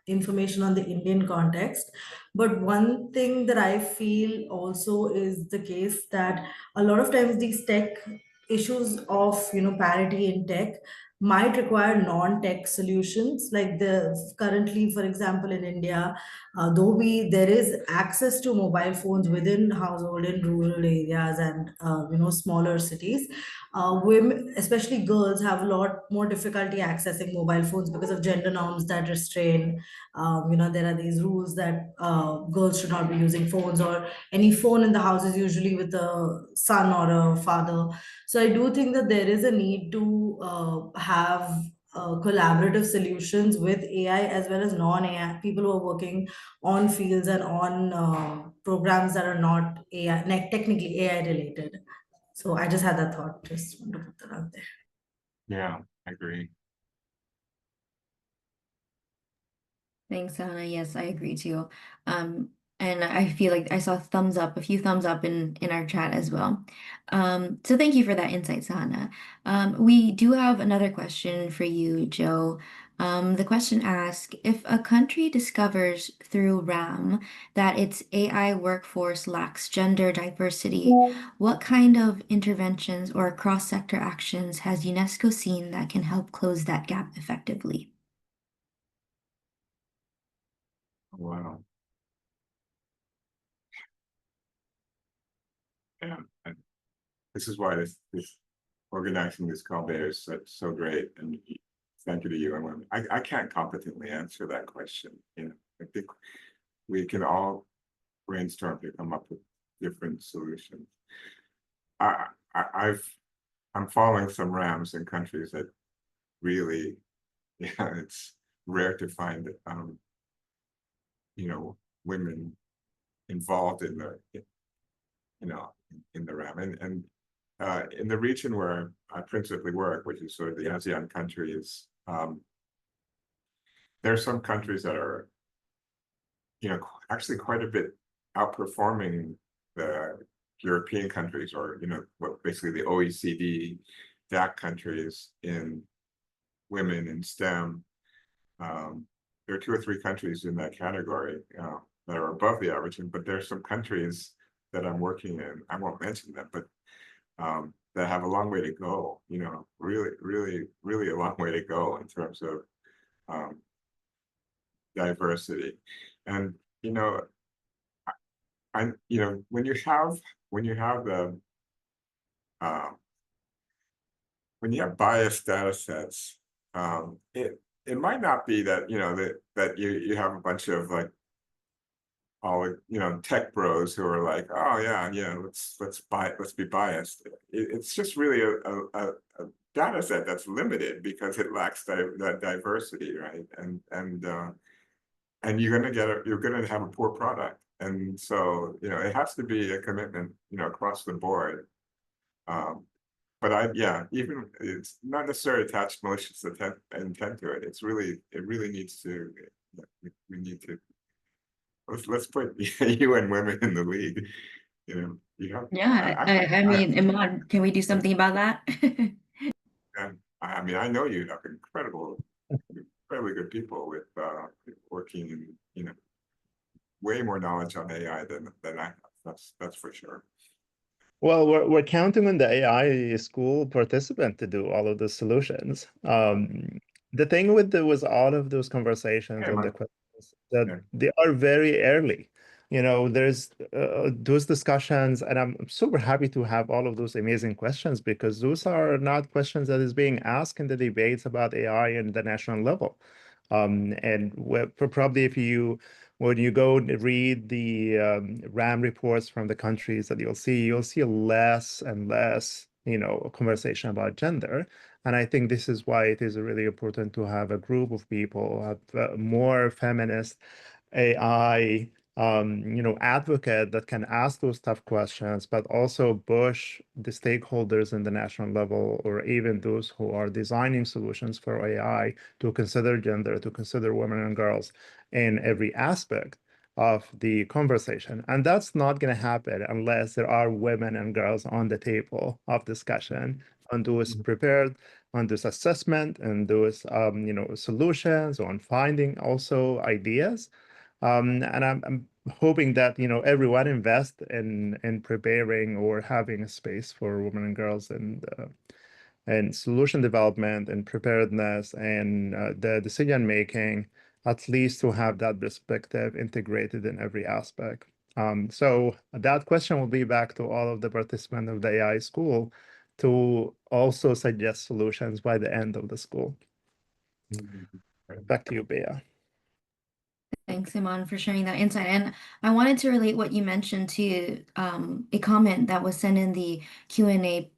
information on the Indian context. But one thing that I feel also is the case that a lot of times these tech issues of, parity in tech might require non-tech solutions, like the currently, for example, in India, though there is access to mobile phones within household in rural areas and smaller cities. Women, especially girls, have a lot more difficulty accessing mobile phones because of gender norms that restrain. There are these rules that girls should not be using phones, or any phone in the house is usually with a son or a father. So I do think that there is a need to have collaborative solutions with AI as well as non-AI people who are working on fields and on programs that are not AI, technically AI related. So I just had that thought. Just want to put that out there. Yeah, I agree. Thanks, Hannah. Yes, I agree too. And I feel like I saw a few thumbs up in our chat as well. So thank you for that insight, Sahana. We do have another question for you, Joe. The question asks, if a country discovers through RAM that its AI workforce lacks gender diversity, what kind of interventions or cross-sector actions has UNESCO seen that can help close that gap effectively? Wow. Yeah, and this is why this organizing this call there is so great, and thank you to you and women. I can't competently answer that question. I think we can all brainstorm to come up with different solutions. I'm following some RAMs in countries that really, it's rare to find women involved in the in the RAM, and in the region where I principally work, which is sort of the ASEAN countries, there are some countries that are actually quite a bit outperforming the European countries, or what basically the OECD DAC countries in women in STEM. There are 2 or 3 countries in that category that are above the average, but there are some countries that I'm working in. I won't mention them, but that have a long way to go. Really, really, really a long way to go in terms of diversity. And when you have the when you have biased data sets, it might not be that that you have a bunch of like all tech bros who are like, oh yeah, let's be biased. It's just really a data set that's limited because it lacks that diversity, right? And you're gonna have a poor product. And so it has to be a commitment across the board. But even it's not necessarily attached malicious intent to it. It really needs to. We need to. Let's put UN women in the lead. You have. Yeah, I mean, Iman, can we do something about that? I mean, I know you have incredibly good people with working in way more knowledge on AI than I have. That's for sure. Well, we're counting on the AI school participant to do all of the solutions. The thing with all of those conversations and the questions that they are very early. There's those discussions, and I'm super happy to have all of those amazing questions, because those are not questions that is being asked in the debates about AI in the national level. And probably when you go and read the RAM reports from the countries that you'll see less and less, conversation about gender. And I think this is why it is really important to have a group of people, have more feminist AI, advocate that can ask those tough questions, but also push the stakeholders in the national level, or even those who are designing solutions for AI, to consider gender, to consider women and girls in every aspect of the conversation. And that's not going to happen unless there are women and girls on the table of discussion, on those prepared, on this assessment, and those solutions, on finding also ideas. And I'm hoping that everyone invest in preparing or having a space for women and girls, and solution development and preparedness and the decision making, at least to have that perspective integrated in every aspect. So that question will be back to all of the participants of the AI school to also suggest solutions by the end of the school. Back to you, Bea. Thanks, Iman, for sharing that insight. And I wanted to relate what you mentioned to a comment that was sent in the Q&A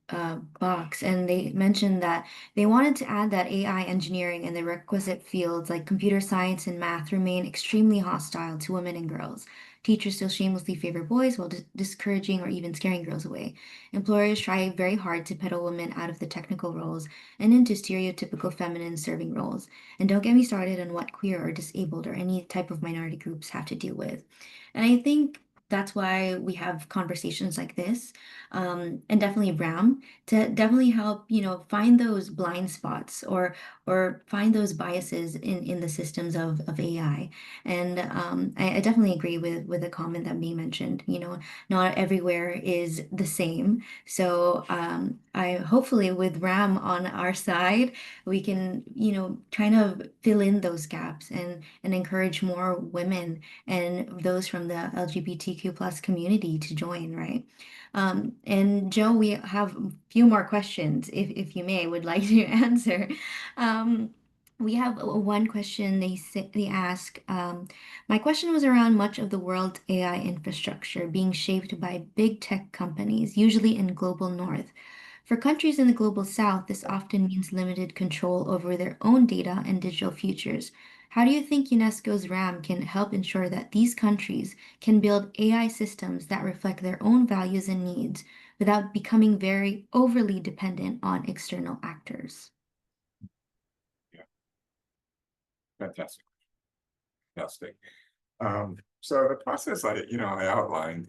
box. And they mentioned that they wanted to add that AI engineering and the requisite fields like computer science and math remain extremely hostile to women and girls. Teachers still shamelessly favor boys while discouraging or even scaring girls away. Employers try very hard to peddle women out of the technical roles and into stereotypical feminine serving roles. And don't get me started on what queer or disabled or any type of minority groups have to deal with. And I think that's why we have conversations like this, and definitely RAM, to definitely help, find those blind spots or find those biases in the systems of AI. And I definitely agree with the comment that May mentioned. Not everywhere is the same. So I hopefully with RAM on our side, we can, kind of fill in those gaps and encourage more women and those from the LGBTQ plus community to join, right? And Joe, we have a few more questions, if you may, would like to answer. We have one question they ask. My question was around much of the world's AI infrastructure being shaped by big tech companies, usually in global north. For countries in the global south, this often means limited control over their own data and digital futures. How do you think UNESCO's RAM can help ensure that these countries can build AI systems that reflect their own values and needs without becoming very overly dependent on external actors? Yeah, fantastic. So the process I outlined,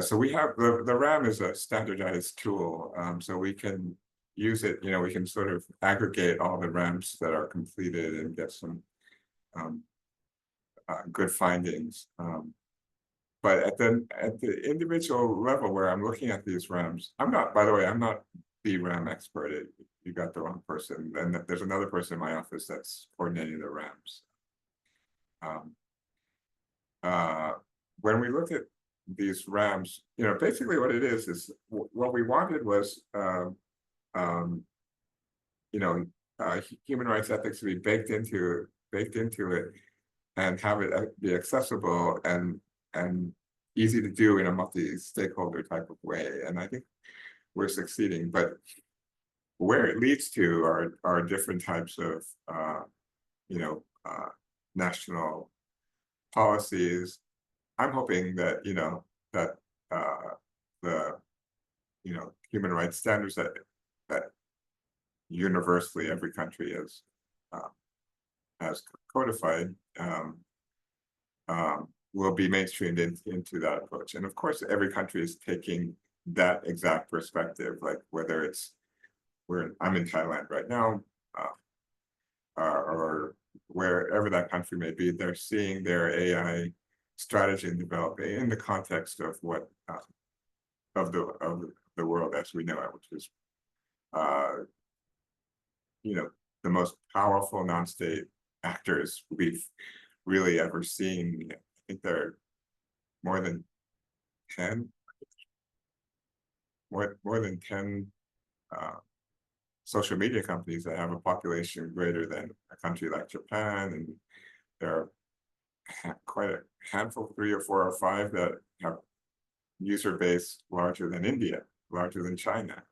so we have the RAM is a standardized tool, so we can use it. We can sort of aggregate all the RAMs that are completed and get some good findings. But at the individual level where I'm looking at these RAMs, by the way, I'm not the RAM expert. You got the wrong person. And there's another person in my office that's coordinating the RAMs. When we look at these RAMs, basically what it is what we wanted was, human rights ethics to be baked into it and have it be accessible and easy to do in a multi-stakeholder type of way. And I think we're succeeding, but where it leads to are different types of, national policies. I'm hoping that, the, human rights standards that universally every country has codified, will be mainstreamed into that approach. And of course, every country is taking that exact perspective, like whether it's I'm in Thailand right now, or wherever that country may be, they're seeing their AI strategy and developing in the context of what of the world as we know it, which is the most powerful non-state actors we've really ever seen. I think there are more than 10 social media companies that have a population greater than a country like Japan, and there are quite a handful, 3 or 4 or 5 that have user base larger than India, larger than China.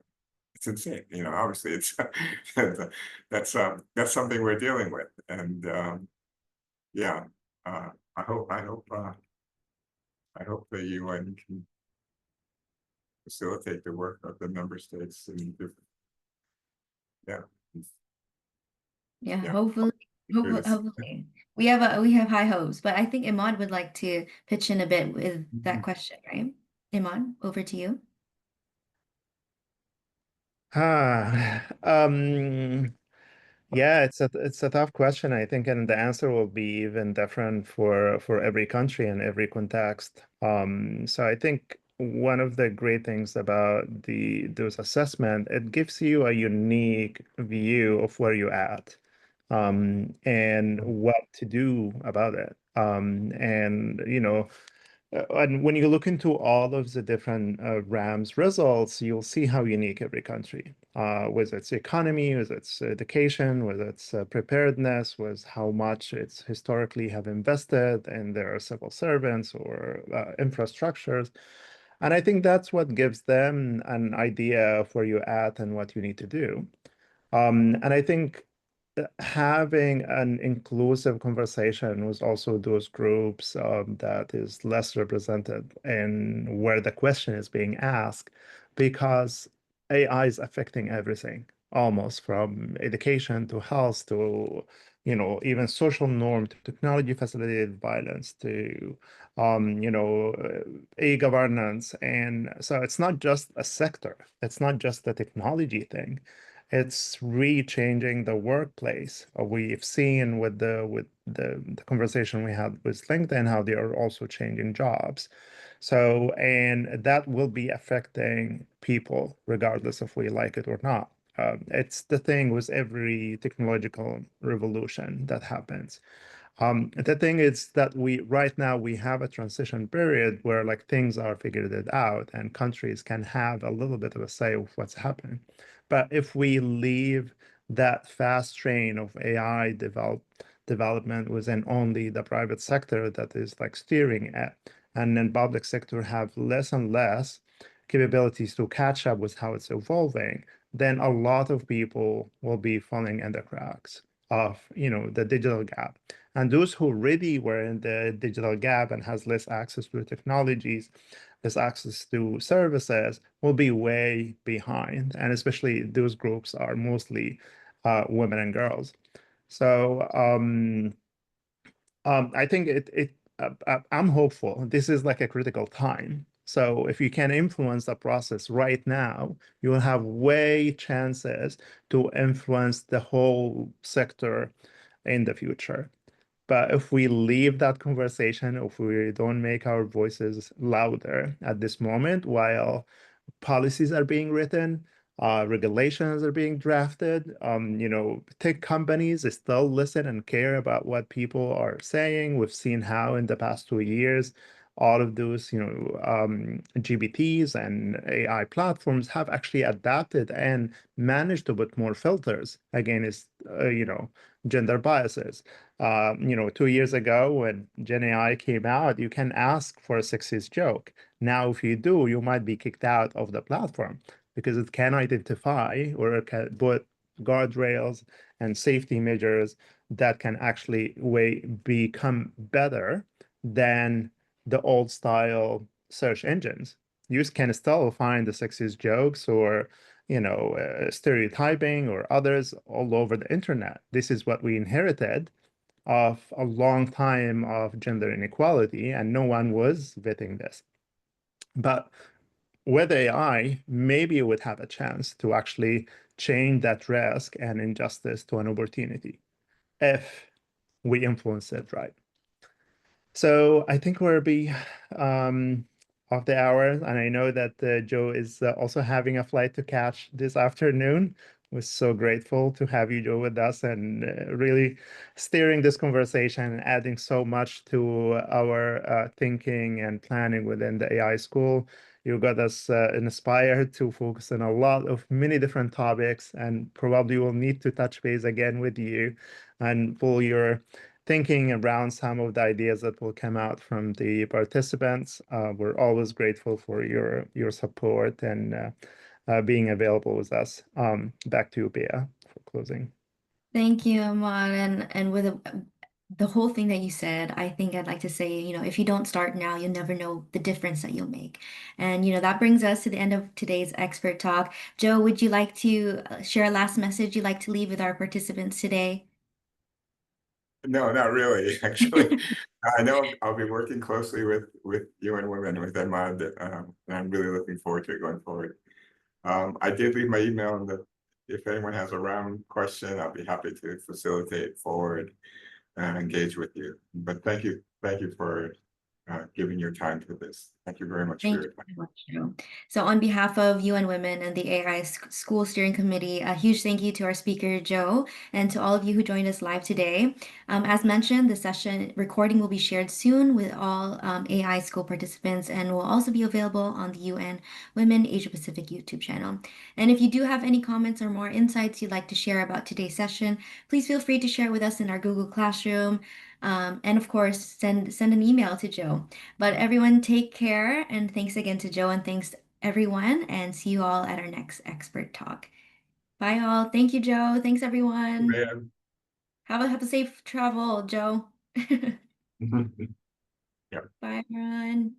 It's insane. Obviously it's that's something we're dealing with. And yeah, I hope the UN can facilitate the work of the member states in different, yeah. Yeah, Yeah. hopefully, hopefully. We have high hopes, but I think Imad would like to pitch in a bit with that question, right? Imad, over to you. Yeah, it's a tough question, I think, and the answer will be even different for every country and every context. So I think one of the great things about those assessment, it gives you a unique view of where you're at, and what to do about it. And when you look into all of the different RAMS results, you'll see how unique every country, with its economy, with its education, with its preparedness, with how much it's historically have invested in their civil servants or infrastructures. And I think that's what gives them an idea of where you're at and what you need to do. And I think having an inclusive conversation with also those groups that is less represented and where the question is being asked, because AI is affecting everything, almost from education to health to even social norm to technology facilitated violence to e-governance. And so it's not just a sector, it's not just a technology thing, it's re-changing the workplace. We've seen with the conversation we had with LinkedIn how they are also changing jobs. So, and that will be affecting people regardless if we like it or not. It's the thing with every technological revolution that happens. The thing is that right now we have a transition period where like things are figured it out and countries can have a little bit of a say of what's happening. But if we leave that fast train of AI development within only the private sector that is like steering it, and then public sector have less and less capabilities to catch up with how it's evolving, then a lot of people will be falling in the cracks of the digital gap. And those who really were in the digital gap and has less access to technologies, less access to services, will be way behind. And especially those groups are mostly women and girls. So I think I'm hopeful. This is like a critical time So if you can influence the process right now, you will have way chances to influence the whole sector in the future. But if we leave that conversation, if we don't make our voices louder at this moment, while policies are being written, regulations are being drafted, tech companies still listen and care about what people are saying. We've seen how in the past 2 years, all of those, GPTs and AI platforms have actually adapted and managed to put more filters against, gender biases. 2 years ago when Gen AI came out, you can ask for a sexist joke. Now, if you do, you might be kicked out of the platform because it can identify or it can put guardrails and safety measures that can actually become better than the old style search engines. You can still find the sexist jokes or stereotyping or others all over the internet. This is what we inherited of a long time of gender inequality, and no one was vetting this. But with AI, maybe it would have a chance to actually change that risk and injustice to an opportunity if we influence it right. So I think we'll be off the hour, and I know that Joe is also having a flight to catch this afternoon. We're so grateful to have you, Joe, with us and really steering this conversation and adding so much to our thinking and planning within the AI school. You got us inspired to focus on a lot of many different topics, and probably will need to touch base again with you and pull your thinking around some of the ideas that will come out from the participants. We're always grateful for your support and being available with us. Back to you, Bea, for closing. Thank you, Ahmad. And with the whole thing that you said, I think I'd like to say, if you don't start now, you'll never know the difference that you'll make. And, that brings us to the end of today's expert talk. Joe, would you like to share a last message you'd like to leave with our participants today? No, not really, actually. I know I'll be working closely with UN Women, with Ahmad, and I'm really looking forward to it going forward. I did leave my email, and if anyone has a round question, I'll be happy to facilitate forward and engage with you. But thank you for giving your time to this. Thank you very much for Thank your you time. very much, Joe. So on behalf of UN Women and the AI School Steering Committee, a huge thank you to our speaker, Joe, and to all of you who joined us live today. As mentioned, the session recording will be shared soon with all AI school participants and will also be available on the UN Women Asia Pacific YouTube channel. And if you do have any comments or more insights you'd like to share about today's session, please feel free to share with us in our Google Classroom. And of course, send an email to Joe. But everyone take care, and thanks again to Joe, and thanks everyone, and see you all at our next expert talk. Bye all. Thank you, Joe. Thanks everyone. Man. Have a safe travel, Joe. Yeah. Bye everyone.